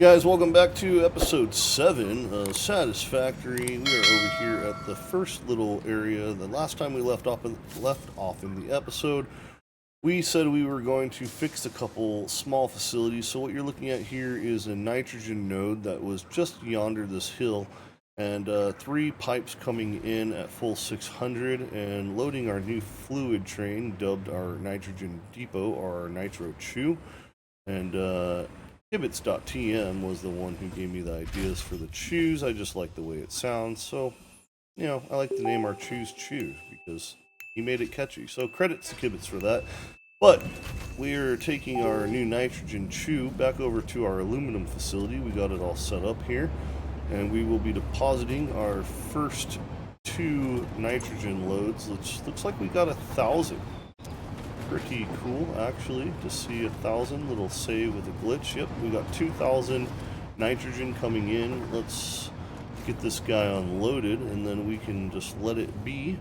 Guys, welcome back to episode 7 of Satisfactory. We are over here at the first little area. The last time we left off in the episode, we said we were going to fix a couple small facilities. So what you're looking at here is a nitrogen node that was just yonder this hill, and 3 pipes coming in at full 600 and loading our new fluid train, dubbed our nitrogen depot or our nitro chew. And Kibitz.tm was the one who gave me the ideas for the chews. I just like the way it sounds, so, I like to name our chews Chew because he made it catchy. So credits to Kibitz for that. But we're taking our new nitrogen chew back over to our aluminum facility. We got it all set up here, and we will be depositing our first 2 nitrogen loads, which looks like we got 1,000. Pretty cool, actually, to see 1,000. Little save with a glitch. Yep, we got 2,000 nitrogen coming in. Let's get this guy unloaded, and then we can just let it be.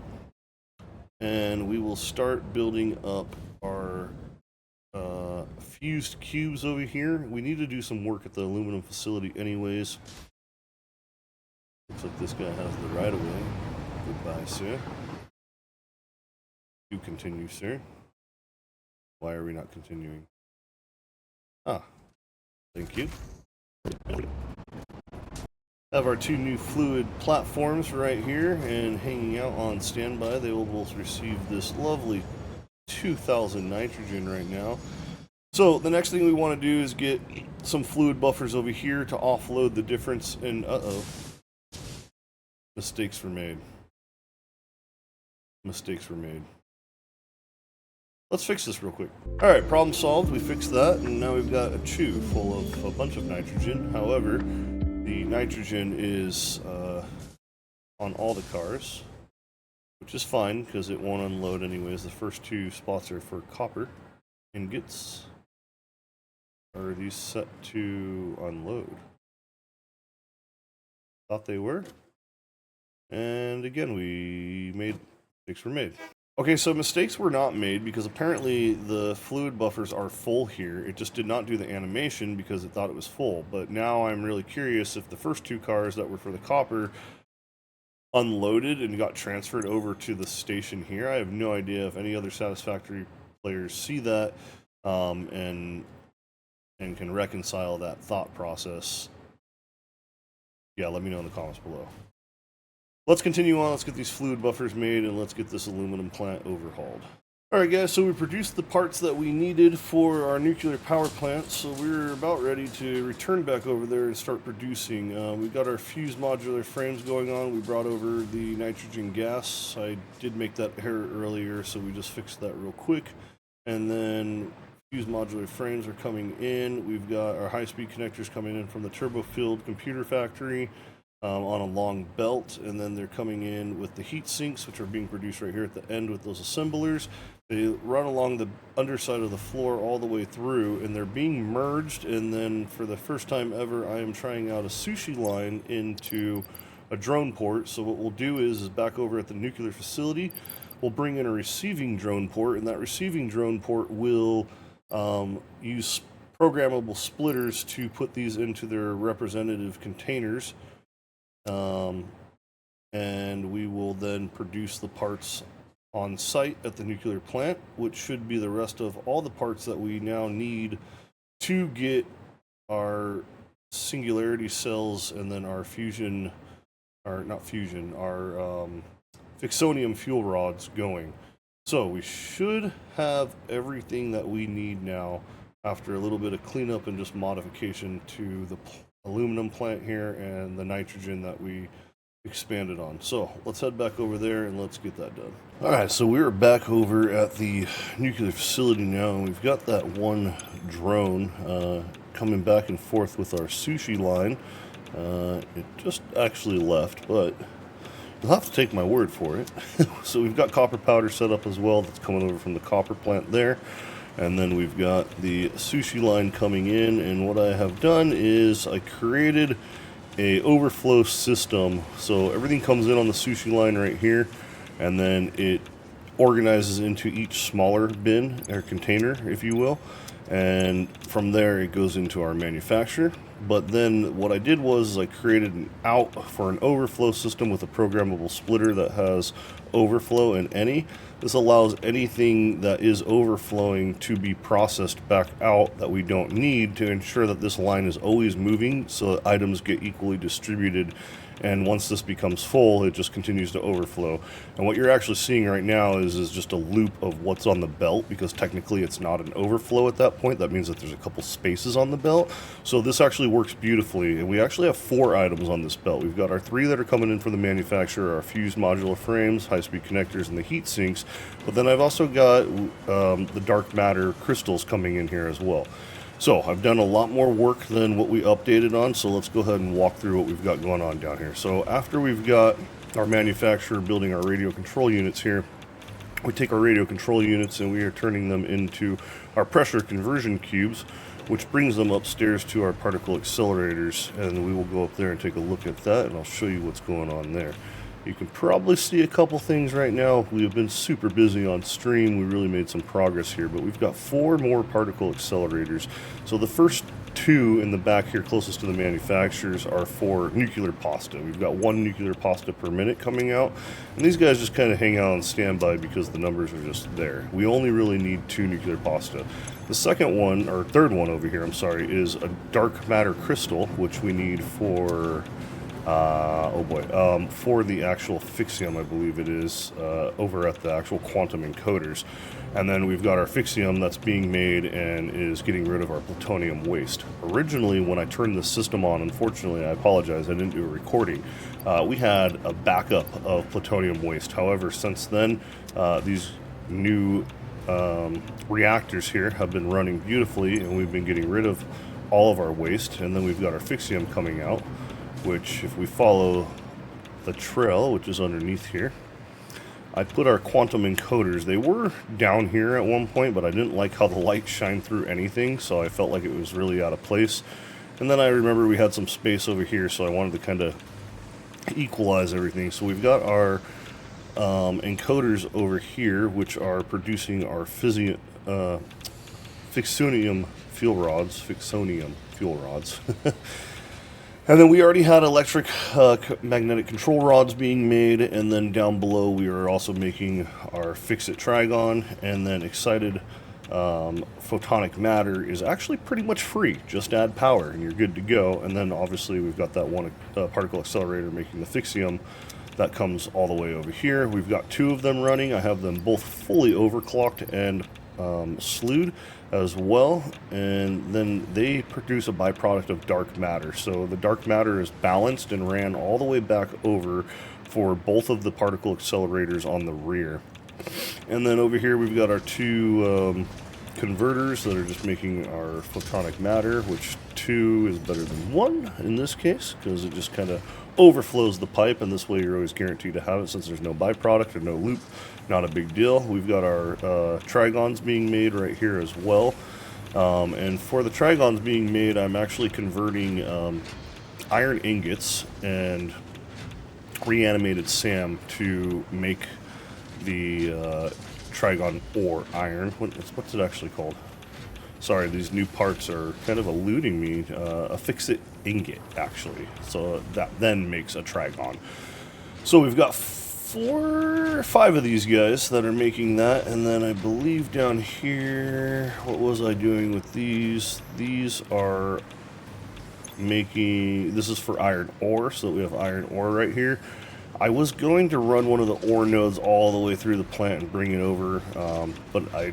And we will start building up our fused cubes over here. We need to do some work at the aluminum facility anyways. Looks like this guy has the right of way. Goodbye, sir. You continue, sir. Why are we not continuing? Thank you. Have our 2 new fluid platforms right here and hanging out on standby. They will both receive this lovely 2,000 nitrogen right now. So the next thing we want to do is get some fluid buffers over here to offload the difference in, mistakes were made. Let's fix this real quick. Alright, problem solved. We fixed that, and now we've got a chew full of a bunch of nitrogen. However, the nitrogen is on all the cars, which is fine because it won't unload anyways. The first 2 spots are for copper ingots. Are these set to unload? Thought they were. And again, mistakes were made. Okay, so mistakes were not made because apparently the fluid buffers are full here. It just did not do the animation because it thought it was full. But now I'm really curious if the first 2 cars that were for the copper unloaded and got transferred over to the station here. I have no idea if any other Satisfactory players see that and can reconcile that thought process. Yeah, let me know in the comments below. Let's continue on, let's get these fluid buffers made, and let's get this aluminum plant overhauled. Alright guys, so we produced the parts that we needed for our nuclear power plant, so we're about ready to return back over there and start producing. We've got our fused modular frames going on. We brought over the nitrogen gas. I did make that error earlier, so we just fixed that real quick. And then fused modular frames are coming in. We've got our high-speed connectors coming in from the turbo-filled computer factory. On a long belt, and then they're coming in with the heat sinks, which are being produced right here at the end with those assemblers. They run along the underside of the floor all the way through, and they're being merged. And then for the first time ever, I am trying out a sushi line into a drone port. So what we'll do is back over at the nuclear facility, we'll bring in a receiving drone port, and that receiving drone port will use programmable splitters to put these into their representative containers. And we will then produce the parts on site at the nuclear plant, which should be the rest of all the parts that we now need to get our singularity cells and then our Fixonium fuel rods going. So we should have everything that we need now after a little bit of cleanup and just modification to the aluminum plant here and the nitrogen that we expanded on. So let's head back over there and let's get that done. Alright, so we're back over at the nuclear facility now, and we've got that one drone coming back and forth with our sushi line. It just actually left, but you'll have to take my word for it. So we've got copper powder set up as well that's coming over from the copper plant there. And then we've got the sushi line coming in, and what I have done is I created a overflow system. So everything comes in on the sushi line right here, and then it organizes into each smaller bin or container, if you will. and from there it goes into our manufacturer. But then what I did was I created an out for an overflow system with a programmable splitter that has overflow and any. This allows anything that is overflowing to be processed back out that we don't need, to ensure that this line is always moving so that items get equally distributed. And once this becomes full, it just continues to overflow. And what you're actually seeing right now is just a loop of what's on the belt, because technically it's not an overflow at that point. That means that there's a couple spaces on the belt. So this actually works beautifully. And we actually have 4 items on this belt. We've got our 3 that are coming in from the manufacturer, our fused modular frames, high-speed connectors, and the heat sinks. But then I've also got the dark matter crystals coming in here as well. So I've done a lot more work than what we updated on, so let's go ahead and walk through what we've got going on down here. So after we've got our manufacturer building our radio control units here, we take our radio control units and we are turning them into our pressure conversion cubes, which brings them upstairs to our particle accelerators, and we will go up there and take a look at that, and I'll show you what's going on there. You can probably see a couple things right now. We have been super busy on stream. We really made some progress here, but we've got 4 more particle accelerators. So the first 2 in the back here closest to the manufacturers are for nuclear pasta. We've got 1 nuclear pasta per minute coming out, and these guys just kind of hang out on standby because the numbers are just there. We only really need 2 nuclear pasta. The second one, or third one over here, I'm sorry, is a dark matter crystal, which we need for for the actual Fixium, I believe it is, over at the actual quantum encoders. And then we've got our Fixium that's being made and is getting rid of our plutonium waste. Originally, when I turned the system on, unfortunately, I apologize, I didn't do a recording, we had a backup of plutonium waste. However, since then, these new reactors here have been running beautifully, and we've been getting rid of all of our waste. And then we've got our Fixium coming out, which, if we follow the trail, which is underneath here, I put our quantum encoders. They were down here at one point, but I didn't like how the light shined through anything, so I felt like it was really out of place. And then I remember we had some space over here, so I wanted to kind of equalize everything. So we've got our encoders over here, which are producing our Fixonium fuel rods. And then we already had electric magnetic control rods being made, and then down below we are also making our Fix-It Trigon, and then Excited Photonic Matter is actually pretty much free. Just add power and you're good to go. And then obviously we've got that one particle accelerator making the Fixium that comes all the way over here. We've got 2 of them running. I have them both fully overclocked and slewed as well, and then they produce a byproduct of dark matter. So the dark matter is balanced and ran all the way back over for both of the particle accelerators on the rear. And then over here we've got our 2 converters that are just making our photonic matter, which 2 is better than 1 in this case, because it just kind of overflows the pipe, and this way you're always guaranteed to have it since there's no byproduct or no loop. Not a big deal. We've got our trigons being made right here as well. And for the trigons being made, I'm actually converting iron ingots and reanimated SAM to make the trigon ore iron. What's it actually called? Sorry, these new parts are kind of eluding me. A Fix-It ingot, actually. So that then makes a trigon. So we've got 4 or 5 of these guys that are making that, and then I believe down here, what was I doing with these? These are making, this is for iron ore, so we have iron ore right here. I was going to run one of the ore nodes all the way through the plant and bring it over, but I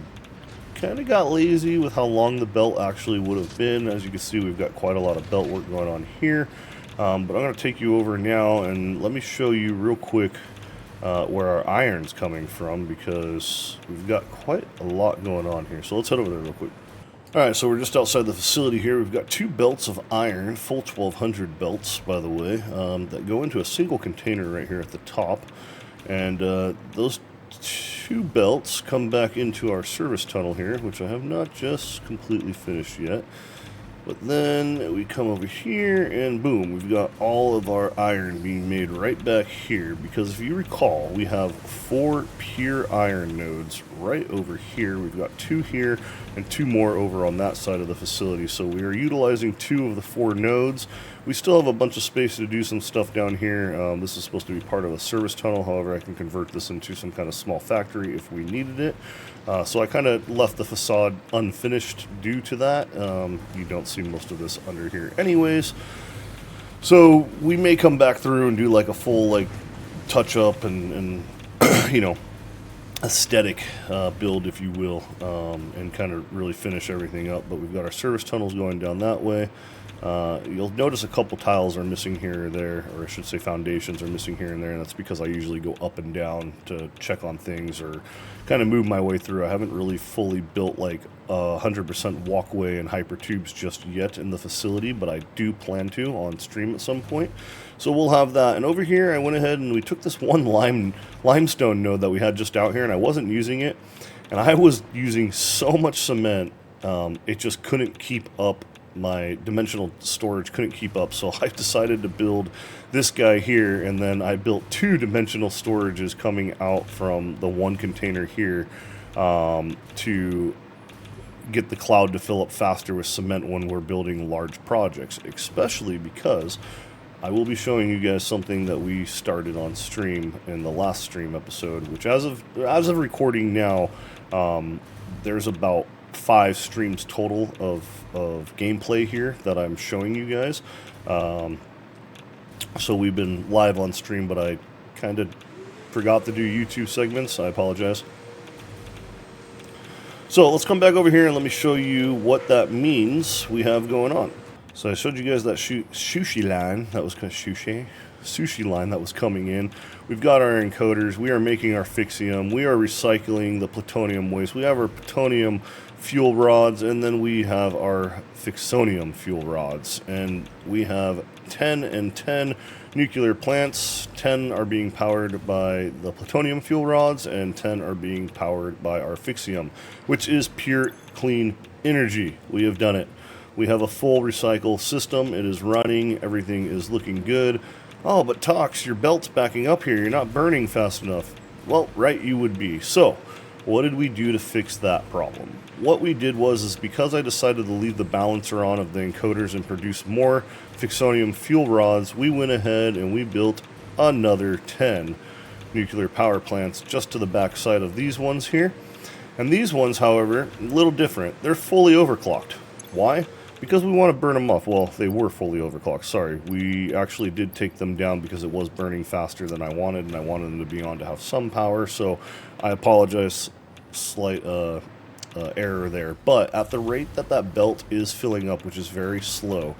kind of got lazy with how long the belt actually would have been. As you can see, we've got quite a lot of belt work going on here, but I'm going to take you over now and let me show you real quick where our iron's coming from, because we've got quite a lot going on here. So let's head over there real quick. Alright, so we're just outside the facility here. We've got 2 belts of iron, full 1200 belts, by the way, that go into a single container right here at the top. And those 2 belts come back into our service tunnel here, which I have not just completely finished yet. But then we come over here and boom, we've got all of our iron being made right back here, because if you recall, we have 4 pure iron nodes right over here. We've got 2 here and 2 more over on that side of the facility. So we are utilizing 2 of the 4 nodes. We still have a bunch of space to do some stuff down here. This is supposed to be part of a service tunnel. However, I can convert this into some kind of small factory if we needed it. So I kind of left the facade unfinished due to that. You don't see most of this under here anyways. So we may come back through and do like a full like touch up and you know, aesthetic build, if you will, and kind of really finish everything up. But we've got our service tunnels going down that way. You'll notice a couple tiles are missing here or there, or I should say foundations are missing here and there, and that's because I usually go up and down to check on things or kind of move my way through. I haven't really fully built like 100% walkway and hyper tubes just yet in the facility, but I do plan to on stream at some point. So we'll have that. And over here I went ahead and we took this one limestone node that we had just out here, and I wasn't using it, and I was using so much cement, it just couldn't keep up. My dimensional storage couldn't keep up, so I decided to build this guy here, and then I built 2 dimensional storages coming out from the one container here to get the cloud to fill up faster with cement when we're building large projects, especially because I will be showing you guys something that we started on stream in the last stream episode, which as of recording now, there's about 5 streams total of gameplay here that I'm showing you guys. So we've been live on stream, but I kind of forgot to do YouTube segments. I apologize. So let's come back over here and let me show you what that means we have going on. So I showed you guys that sushi line that was kind of sushi line that was coming in. We've got our encoders. We are making our fixium. We are recycling the plutonium waste. We have our plutonium fuel rods, and then we have our fixonium fuel rods. And we have 10 and 10 nuclear plants. 10 are being powered by the plutonium fuel rods, and 10 are being powered by our fixium, which is pure, clean energy. We have done it. We have a full recycle system. It is running. Everything is looking good. Oh, but Tox, your belt's backing up here. You're not burning fast enough. Well, right you would be. So, what did we do to fix that problem? What we did was because I decided to leave the balancer on of the encoders and produce more fixonium fuel rods, we went ahead and we built another 10 nuclear power plants just to the back side of these ones here. And these ones, however, a little different. They're fully overclocked. Why? Because we want to burn them off. Well, they were fully overclocked. Sorry, we actually did take them down because it was burning faster than I wanted, and I wanted them to be on to have some power. So I apologize, slight error there. But at the rate that that belt is filling up, which is very slow,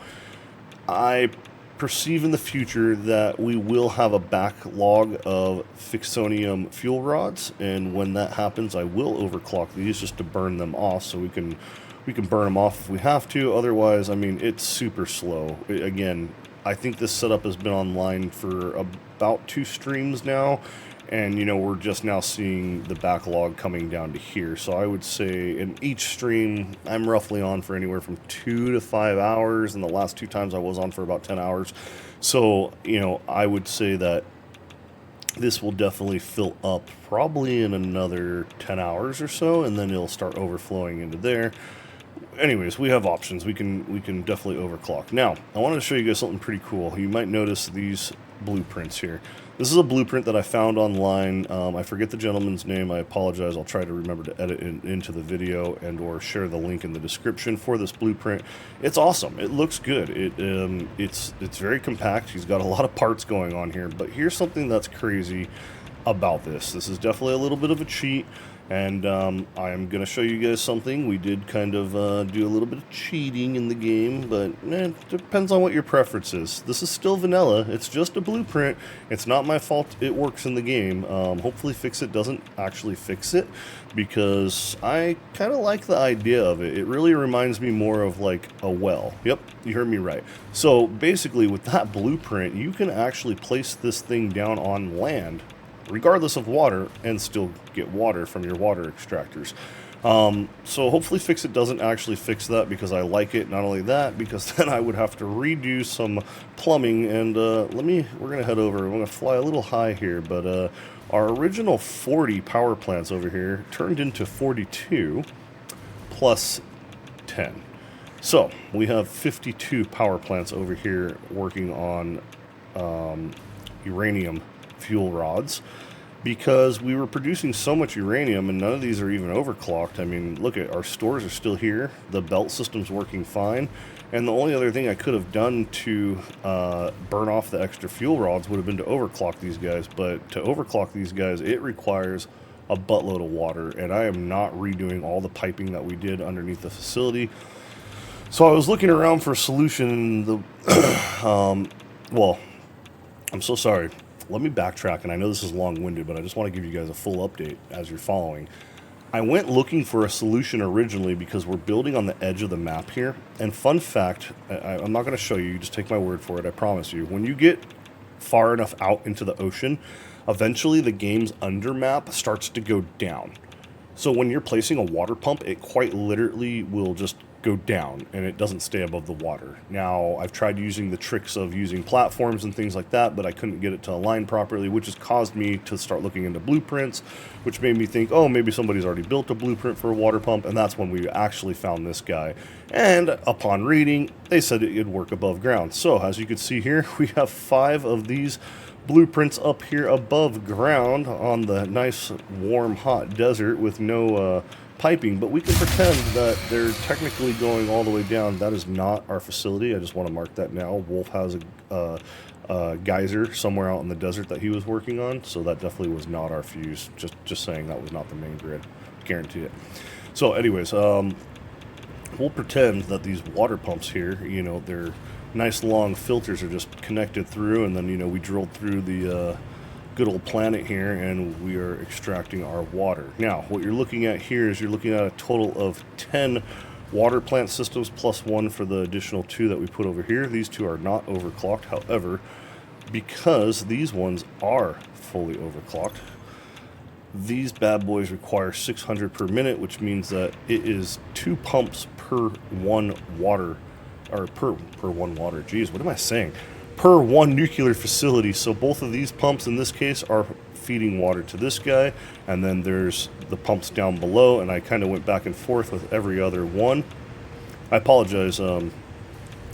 I perceive in the future that we will have a backlog of fixonium fuel rods, and when that happens, I will overclock these just to burn them off, so we can burn them off if we have to. Otherwise, I mean, it's super slow. Again, I think this setup has been online for about 2 streams now, and, you know, we're just now seeing the backlog coming down to here. So I would say in each stream, I'm roughly on for anywhere from 2 to 5 hours, and the last 2 times I was on for about 10 hours. So, you know, I would say that this will definitely fill up probably in another 10 hours or so, and then it'll start overflowing into there. Anyways, we have options. We can definitely overclock. Now, I wanted to show you guys something pretty cool. You might notice these blueprints here. This is a blueprint that I found online. I forget the gentleman's name. I apologize. I'll try to remember to edit it into the video and or share the link in the description for this blueprint. It's awesome. It looks good. It's very compact. He's got a lot of parts going on here. But here's something that's crazy about this. This is definitely a little bit of a cheat. And I am going to show you guys something. We did kind of do a little bit of cheating in the game, but it depends on what your preference is. This is still vanilla. It's just a blueprint. It's not my fault it works in the game. Hopefully Fixit doesn't actually fix it, because I kind of like the idea of it. It really reminds me more of like a well. Yep, you heard me right. So basically with that blueprint, you can actually place this thing down on land regardless of water, and still get water from your water extractors. So hopefully Fix It doesn't actually fix that, because I like it. Not only that, because then I would have to redo some plumbing. And we're going to head over. I'm going to fly a little high here, but our original 40 power plants over here turned into 42 plus 10. So we have 52 power plants over here working on uranium fuel rods, because we were producing so much uranium and none of these are even overclocked. I mean, look at our stores are still here. The belt system's working fine. And the only other thing I could have done to burn off the extra fuel rods would have been to overclock these guys. But to overclock these guys, it requires a buttload of water. And I am not redoing all the piping that we did underneath the facility. So I was looking around for a solution. Well, I'm so sorry. Let me backtrack, and I know this is long-winded, but I just want to give you guys a full update as you're following. I went looking for a solution originally because we're building on the edge of the map here. And fun fact, I'm not going to show you, you just take my word for it, I promise you. When you get far enough out into the ocean, eventually the game's undermap starts to go down. So when you're placing a water pump, it quite literally will just go down and it doesn't stay above the water. Now, I've tried using the tricks of using platforms and things like that, but I couldn't get it to align properly, which has caused me to start looking into blueprints, which made me think, oh, maybe somebody's already built a blueprint for a water pump, and that's when we actually found this guy. And upon reading, they said it'd work above ground. So, as you can see here, we have 5 of these blueprints up here above ground on the nice, warm, hot desert with no piping, but we can pretend that they're technically going all the way down. That is not our facility. I just want to mark that now. Wolf has a geyser somewhere out in the desert that he was working on, so that definitely was not our fuse. Just saying, that was not the main grid. Guarantee it. So anyways, we'll pretend that these water pumps here, you know, they're nice long filters are just connected through, and then, you know, we drilled through the good old planet here, and we are extracting our water. Now, what you're looking at here is you're looking at a total of 10 water plant systems plus 1 for the additional 2 that we put over here. These 2 are not overclocked. However, because these ones are fully overclocked, these bad boys require 600 per minute, which means that it is 2 pumps per 1 water, or per 1 water. Geez, what am I saying? Per 1 nuclear facility. So both of these pumps in this case are feeding water to this guy, and then there's the pumps down below, and I kind of went back and forth with every other one. I apologize, the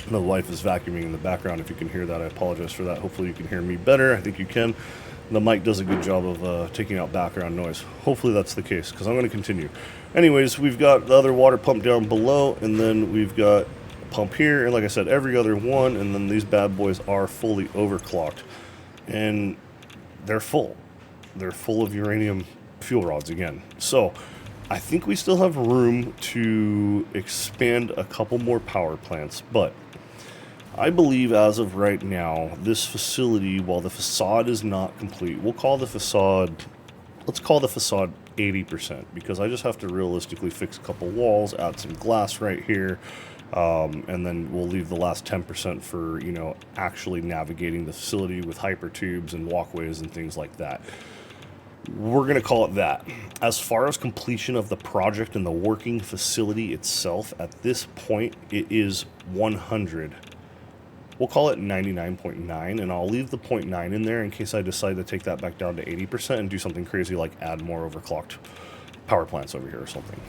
wife is vacuuming in the background. If you can hear that, I apologize for that. Hopefully you can hear me better. I think you can. The mic does a good job of taking out background noise. Hopefully that's the case, because I'm going to continue. Anyways, we've got the other water pump down below, and then we've got pump here, and like I said, every other one, and then these bad boys are fully overclocked, and they're full of uranium fuel rods again. So I think we still have room to expand a couple more power plants, but I believe as of right now, this facility, while the facade is not complete, let's call the facade 80%, because I just have to realistically fix a couple walls, add some glass right here, and then we'll leave the last 10% for, you know, actually navigating the facility with hypertubes and walkways and things like that. We're going to call it that. As far as completion of the project and the working facility itself, at this point, it is 100. We'll call it 99.9, and I'll leave the 0.9 in there in case I decide to take that back down to 80% and do something crazy like add more overclocked power plants over here or something.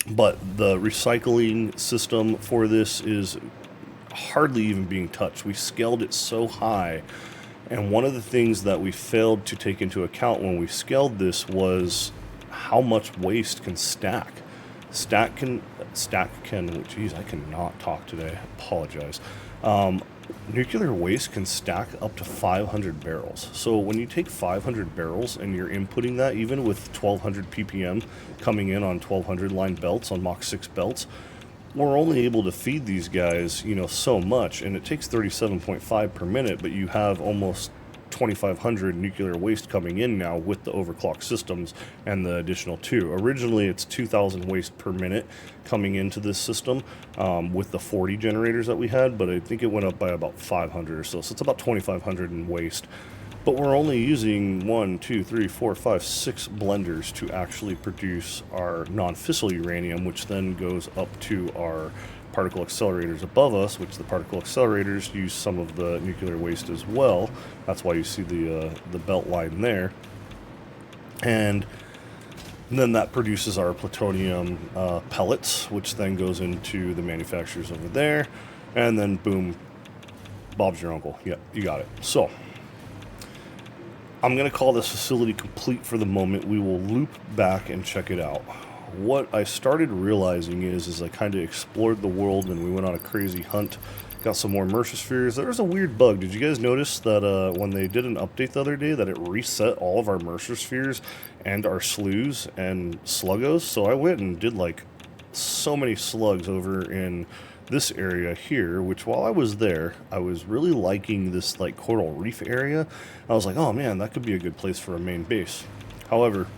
But the recycling system for this is hardly even being touched. We scaled it so high, and one of the things that we failed to take into account when we scaled this was how much waste can stack. Geez, I cannot talk today. I apologize. Nuclear waste can stack up to 500 barrels. So when you take 500 barrels and you're inputting that, even with 1200 ppm coming in on 1200 line belts, on Mach 6 belts, we're only able to feed these guys, you know, so much, and it takes 37.5 per minute, but you have almost 2,500 nuclear waste coming in now with the overclock systems and the additional 2. Originally, it's 2,000 waste per minute coming into this system with the 40 generators that we had, but I think it went up by about 500 or so. So it's about 2,500 in waste. but we're only using 1, 2, 3, 4, 5, 6 blenders to actually produce our non-fissile uranium, which then goes up to our particle accelerators above us, which the particle accelerators use some of the nuclear waste as well. That's why you see the belt line there. And then that produces our plutonium pellets, which then goes into the manufacturers over there. And then boom, Bob's your uncle. Yep, you got it. So I'm going to call this facility complete for the moment. We will loop back and check it out. What I started realizing is I kind of explored the world and we went on a crazy hunt. Got some more MrToX. There's a weird bug. Did you guys notice that when they did an update the other day that it reset all of our MrToX and our slews and sluggos? So I went and did like so many slugs over in this area here, which while I was there, I was really liking this like coral reef area. I was like, oh man, that could be a good place for a main base. However,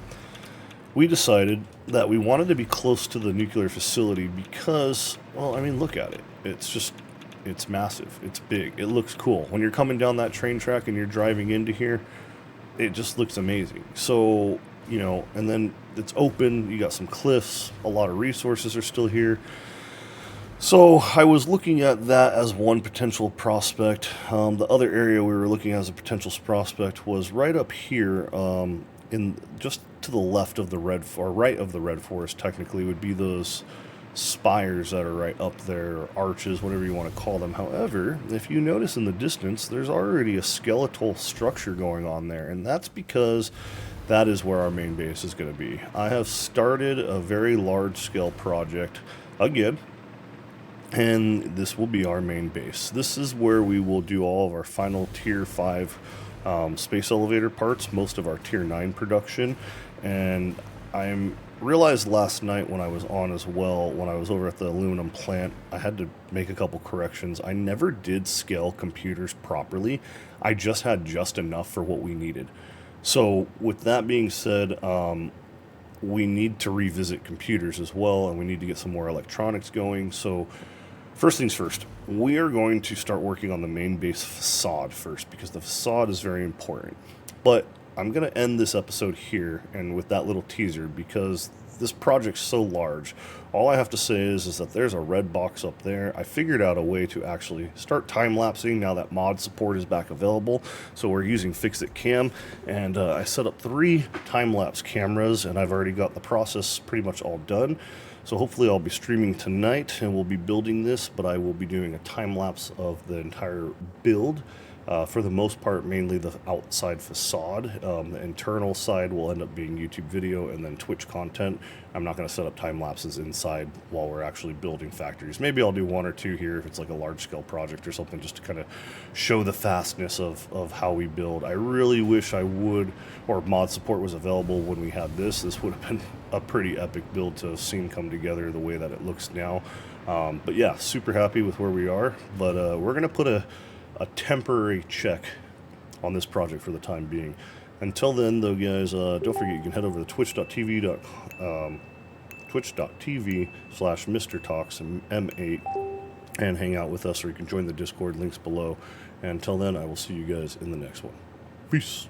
we decided that we wanted to be close to the nuclear facility because, well, I mean, look at it. It's massive. It's big. It looks cool. When you're coming down that train track and you're driving into here, it just looks amazing. So, you know, and then it's open. You got some cliffs. A lot of resources are still here. So I was looking at that as one potential prospect. The other area we were looking at as a potential prospect was right up here, in just to the left of the red, or right of the red forest. Technically, would be those spires that are right up there, or arches, whatever you want to call them. However, if you notice in the distance, there's already a skeletal structure going on there, and that's because that is where our main base is going to be. I have started a very large-scale project again. And this will be our main base. This is where we will do all of our final tier 5 space elevator parts, most of our tier 9 production. And I realized last night when I was on as well, when I was over at the aluminum plant, I had to make a couple corrections. I never did scale computers properly. I just had just enough for what we needed. So with that being said, we need to revisit computers as well, and we need to get some more electronics going. So first things first, we are going to start working on the main base facade first, because the facade is very important. But I'm going to end this episode here and with that little teaser, because this project's so large. All I have to say is that there's a red box up there. I figured out a way to actually start time-lapsing now that mod support is back available. So we're using Fixit Cam, and I set up 3 time-lapse cameras, and I've already got the process pretty much all done. So hopefully I'll be streaming tonight and we'll be building this, but I will be doing a time-lapse of the entire build. For the most part, mainly the outside facade. The internal side will end up being YouTube video and then Twitch content. I'm not going to set up time lapses inside while we're actually building factories. Maybe I'll do 1 or 2 here if it's like a large-scale project or something, just to kind of show the fastness of how we build. I really wish I would, or mod support was available when we had this. This would have been a pretty epic build to have seen come together the way that it looks now. But yeah, super happy with where we are. But we're going to put a temporary check on this project for the time being. Until then, though, guys, don't forget you can head over to twitch.tv/MrToX M8 and hang out with us, or you can join the Discord, links below. And until then, I will see you guys in the next one. Peace.